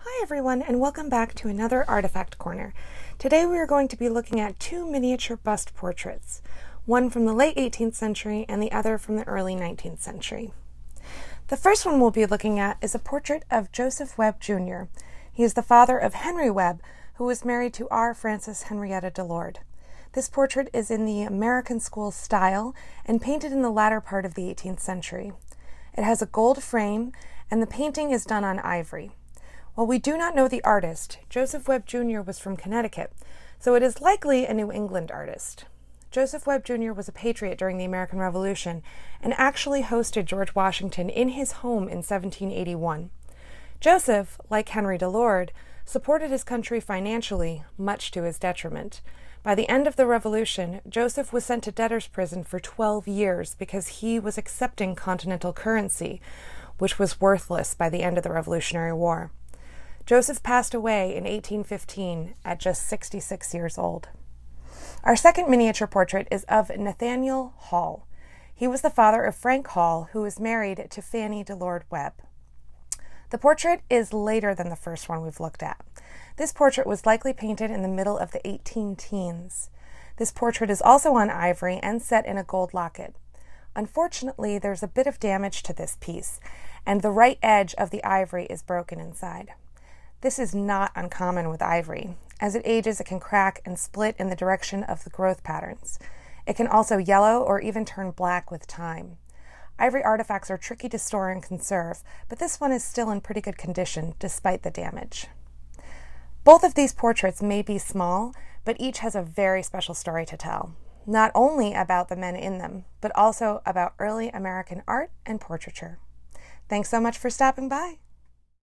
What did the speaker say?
Hi everyone, and welcome back to another Artifact Corner. Today we are going to be looking at two miniature bust portraits, one from the late 18th century and the other from the early 19th century. The first one we'll be looking at is a portrait of Joseph Webb Jr. He is the father of Henry Webb, who was married to R. Frances Henrietta Delord. This portrait is in the American School style and painted in the latter part of the 18th century. It has a gold frame, and the painting is done on ivory. While we do not know the artist, Joseph Webb Jr. was from Connecticut, so it is likely a New England artist. Joseph Webb Jr. was a patriot during the American Revolution and actually hosted George Washington in his home in 1781. Joseph, like Henry Delord, supported his country financially, much to his detriment. By the end of the Revolution, Joseph was sent to debtor's prison for 12 years because he was accepting continental currency, which was worthless by the end of the Revolutionary War. Joseph passed away in 1815 at just 66 years old. Our second miniature portrait is of Nathaniel Hall. He was the father of Frank Hall, who was married to Fanny Delord Webb. The portrait is later than the first one we've looked at. This portrait was likely painted in the middle of the 18 teens. This portrait is also on ivory and set in a gold locket. Unfortunately, there's a bit of damage to this piece, and the right edge of the ivory is broken inside. This is not uncommon with ivory. As it ages, it can crack and split in the direction of the growth patterns. It can also yellow or even turn black with time. Ivory artifacts are tricky to store and conserve, but this one is still in pretty good condition despite the damage. Both of these portraits may be small, but each has a very special story to tell, not only about the men in them, but also about early American art and portraiture. Thanks so much for stopping by.